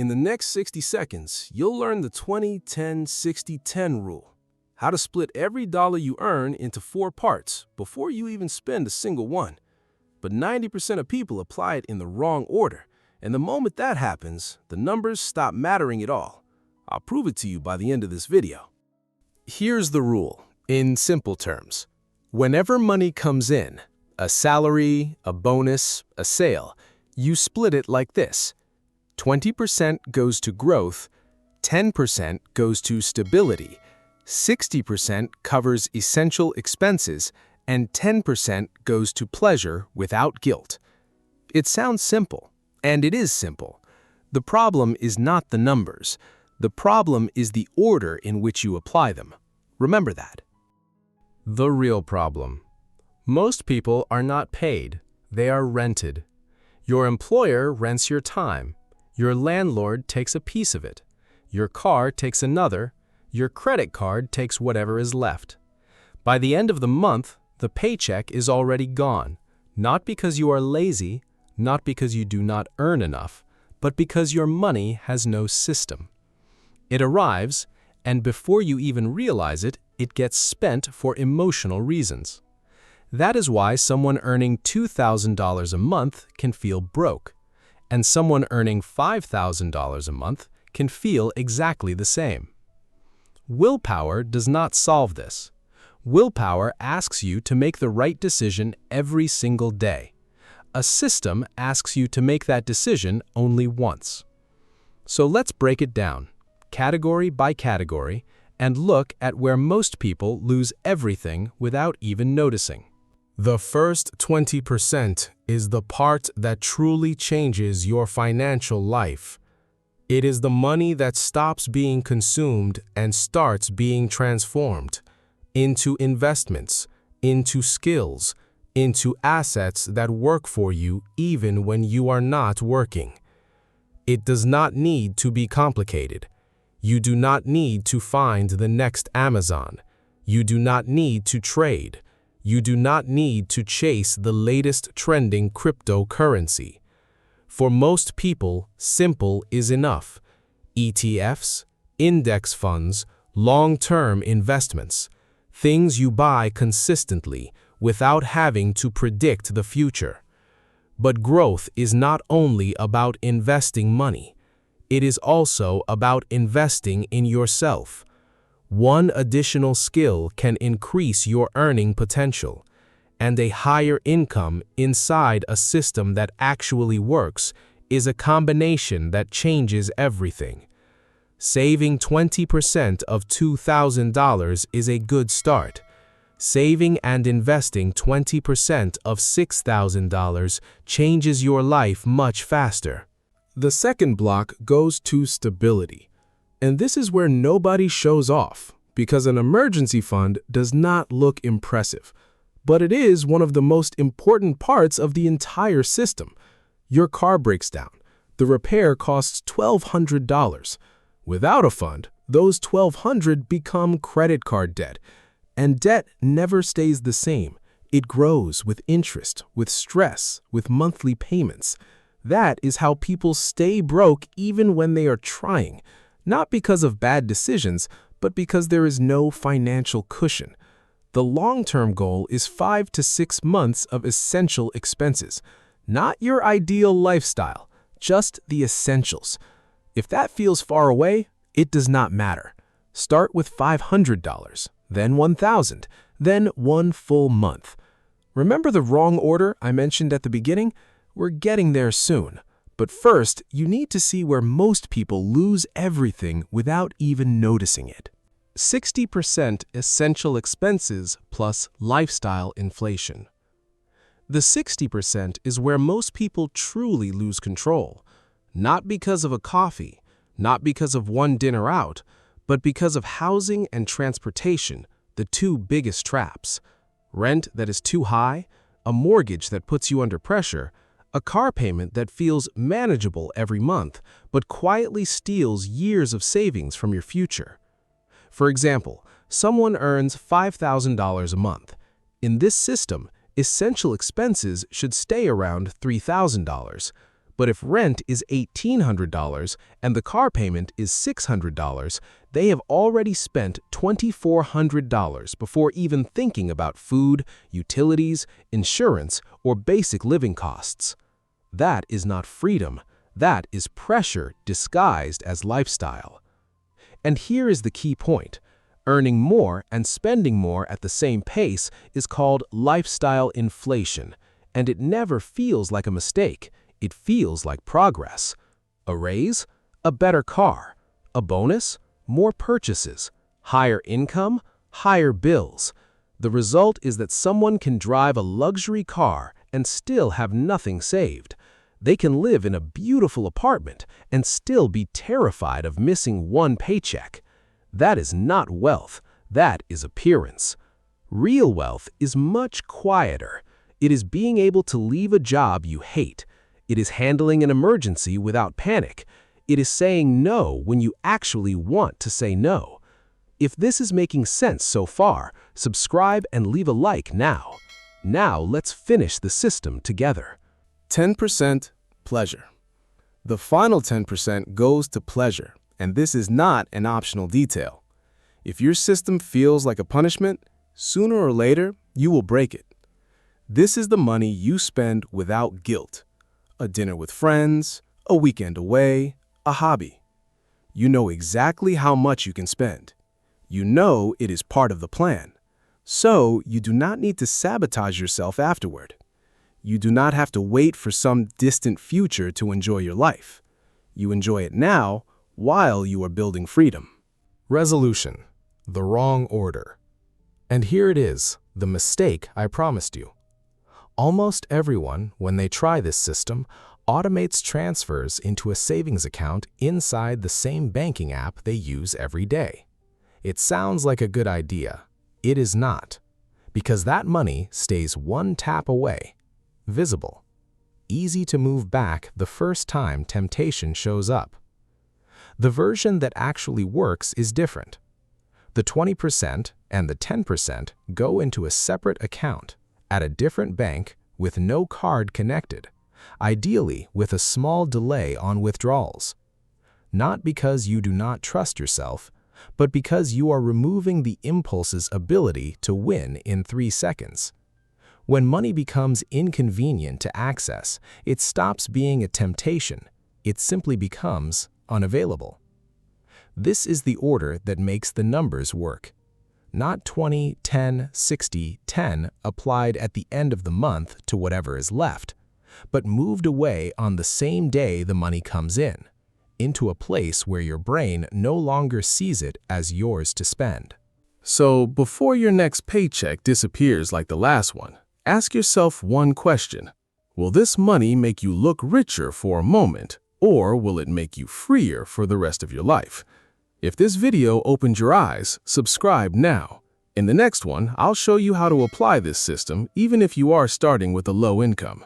In the next 60 seconds, you'll learn the 20-10-60-10 rule. How to split every dollar you earn into 4 parts before you even spend a single one. But 90% of people apply it in the wrong order, and the moment that happens, the numbers stop mattering at all. I'll prove it to you by the end of this video. Here's the rule, in simple terms. Whenever money comes in, a salary, a bonus, a sale, you split it like this. 20% goes to growth, 10% goes to stability, 60% covers essential expenses, and 10% goes to pleasure without guilt. It sounds simple, and it is simple. The problem is not the numbers. The problem is the order in which you apply them. Remember that. The real problem. Most people are not paid. They are rented. Your employer rents your time. Your landlord takes a piece of it. Your car takes another. Your credit card takes whatever is left. By the end of the month, the paycheck is already gone, not because you are lazy, not because you do not earn enough, but because your money has no system. It arrives, and before you even realize it, it gets spent for emotional reasons. That is why someone earning $2,000 a month can feel broke, and someone earning $5,000 a month can feel exactly the same. Willpower does not solve this. Willpower asks you to make the right decision every single day. A system asks you to make that decision only once. So let's break it down, category by category, and look at where most people lose everything without even noticing. The first 20% is the part that truly changes your financial life. It is the money that stops being consumed and starts being transformed into investments, into skills, into assets that work for you even when you are not working. It does not need to be complicated. You do not need to find the next Amazon. You do not need to trade. You do not need to chase the latest trending cryptocurrency. For most people, simple is enough. ETFs, index funds, long-term investments, things you buy consistently without having to predict the future. But growth is not only about investing money. It is also about investing in yourself. One additional skill can increase your earning potential, and a higher income inside a system that actually works is a combination that changes everything. Saving 20% of $2,000 is a good start. Saving and investing 20% of $6,000 changes your life much faster. The second block goes to stability. And this is where nobody shows off, because an emergency fund does not look impressive. But it is one of the most important parts of the entire system. Your car breaks down. The repair costs $1,200. Without a fund, those $1,200 become credit card debt. And debt never stays the same. It grows with interest, with stress, with monthly payments. That is how people stay broke even when they are trying. Not because of bad decisions, but because there is no financial cushion. The long-term goal is 5 to 6 months of essential expenses. Not your ideal lifestyle, just the essentials. If that feels far away, it does not matter. Start with $500, then $1,000, then 1 full month. Remember the wrong order I mentioned at the beginning? We're getting there soon. But first, you need to see where most people lose everything without even noticing it. 60% essential expenses plus lifestyle inflation. The 60% is where most people truly lose control, not because of a coffee, not because of one dinner out, but because of housing and transportation, the two biggest traps. Rent that is too high, a mortgage that puts you under pressure, a car payment that feels manageable every month, but quietly steals years of savings from your future. For example, someone earns $5,000 a month. In this system, essential expenses should stay around $3,000. But if rent is $1,800 and the car payment is $600, they have already spent $2,400 before even thinking about food, utilities, insurance, or basic living costs. That is not freedom. That is pressure disguised as lifestyle. And here is the key point. Earning more and spending more at the same pace is called lifestyle inflation, and it never feels like a mistake. It feels like progress. A raise? A better car. A bonus? More purchases. Higher income? Higher bills. The result is that someone can drive a luxury car and still have nothing saved. They can live in a beautiful apartment and still be terrified of missing one paycheck. That is not wealth. That is appearance. Real wealth is much quieter. It is being able to leave a job you hate. It is handling an emergency without panic. It is saying no when you actually want to say no. If this is making sense so far, subscribe and leave a like now. Now let's finish the system together. 10% pleasure. The final 10% goes to pleasure, and this is not an optional detail. If your system feels like a punishment, sooner or later, you will break it. This is the money you spend without guilt. A dinner with friends, a weekend away, a hobby. You know exactly how much you can spend. You know it is part of the plan. So you do not need to sabotage yourself afterward. You do not have to wait for some distant future to enjoy your life. You enjoy it now while you are building freedom. Resolution: the wrong order. And here it is, the mistake I promised you. Almost everyone, when they try this system, automates transfers into a savings account inside the same banking app they use every day. It sounds like a good idea. It is not, because that money stays one tap away, visible, easy to move back the first time temptation shows up. The version that actually works is different. The 20% and the 10% go into a separate account at a different bank with no card connected, ideally with a small delay on withdrawals. Not because you do not trust yourself, but because you are removing the impulse's ability to win in 3 seconds. When money becomes inconvenient to access, it stops being a temptation. It simply becomes unavailable. This is the order that makes the numbers work. Not 20, 10, 60, 10 applied at the end of the month to whatever is left, but moved away on the same day the money comes in, into a place where your brain no longer sees it as yours to spend. So before your next paycheck disappears like the last one, ask yourself one question. Will this money make you look richer for a moment, or will it make you freer for the rest of your life? If this video opened your eyes, subscribe now. In the next one, I'll show you how to apply this system even if you are starting with a low income.